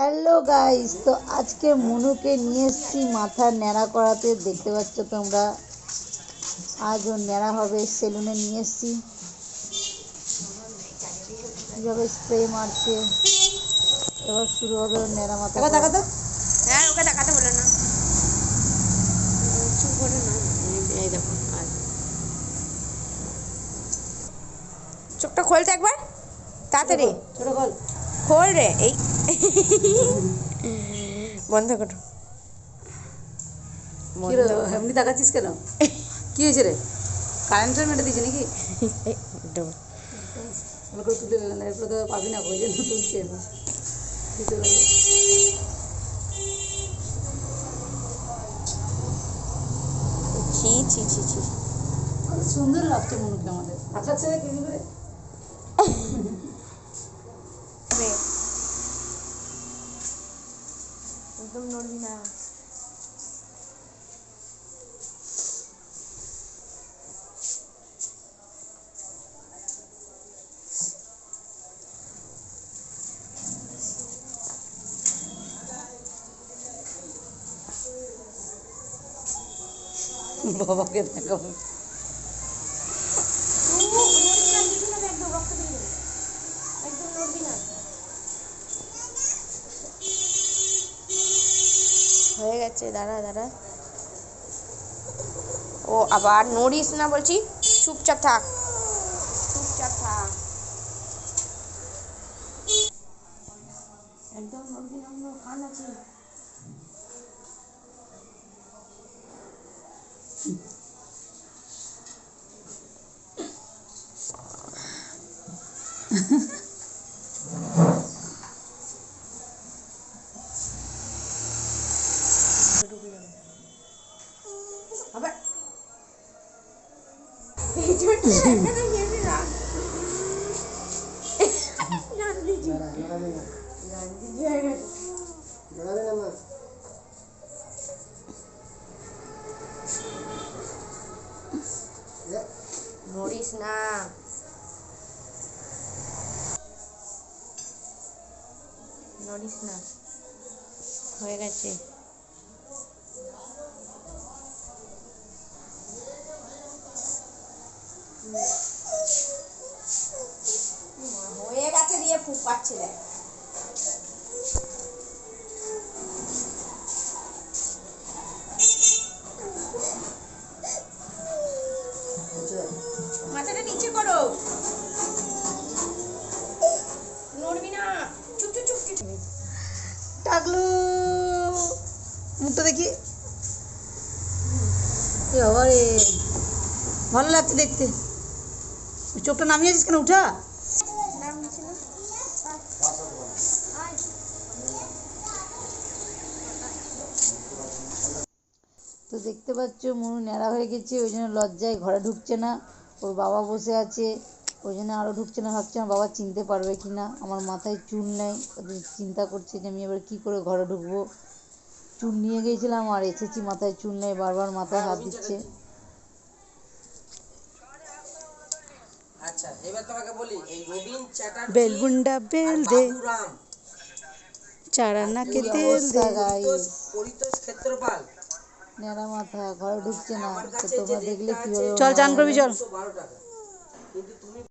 Hello guys, তো আজকে মনুকে নিয়ে এসেছি মাথার ন্যাড়া করাতে। দেখতে পাচ্ছ তোমরা, আজ ওর ন্যাড়া হবে। সেলুনে নিয়ে এসেছি, কীভাবে স্প্রে মারছে। এবার শুরু হবে ওর ন্যাড়া মাথা। দেখাতো। হ্যাঁ, ওকে দেখাতে বলে না, চুপ করে না। এই দেখো, আর চোখটা খোলতে একবার তাড়াতাড়ি। ছোট খোল, খোল রে। এই বন্ধ করো। এমনি দেখাচ্ছিস কেন? কি হয়েছে রে? কারেন্টের মেটে দিয়েছে নাকি? তুলে নিলাম, এরপরে তো পাবি না, ওই জন্য তুলছে। ছি ছি ছি ছি, কত সুন্দর লাগছে মনুকে আমাদের। আচ্ছা আচ্ছা, কি করে একদম নড়বি না। বাবাকে দেখাবো। হয়ে গেছে, দাঁড়া দাঁড়া। ও আবার নড়িস না বলছি, চুপচাপ থাক, চুপচাপ থাক। একদম নড়বি না, কান আছে। আবার নড়িস না। নড়িস না, হয়ে গেছে। হয়ে গেছে দিয়ে ফুক পাচ্ছে দেখ। মাথাটা নিচে করো, নড়বি না, চুপ চুপ চুপ চুপ। টাকলু, মুখটা দেখি। বাবা রে, ভালো লাগছে দেখতে। চোখটা নামিয়েছিস কেন? উঠা। তো দেখতে পাচ্ছ মনু ন্যাড়া হয়ে গেছে, ওই জন্য লজ্জায় ঘরে ঢুকছে না। ওর বাবা বসে আছে, ওই জন্য আরও ঢুকছে না। ভাবছে আমার বাবা চিনতে পারবে কি না। আমার মাথায় চুল নেই, ওদের চিন্তা করছে যে আমি এবার কী করে ঘরে ঢুকবো। চুল নিয়ে গিয়েছিলাম আর এসেছি, মাথায় চুল নেই, বারবার মাথায় হাত দিচ্ছে। আচ্ছা, এবার তোমাকে বলি, এই রবীন চ্যাটার্জি বেলবুন্ডা বেল দে, বাবুরাম চারা নাকে এই তেল দে। পরিতোষ ক্ষেত্রপাল ন্যাড়া মাথা, ঘরে ঢুকছে না। আমার তো কাছে যে তোমরা দেখলে রেটটা কি আছে, হবে। চল চান করবি, চল। চল। 212 টাকা।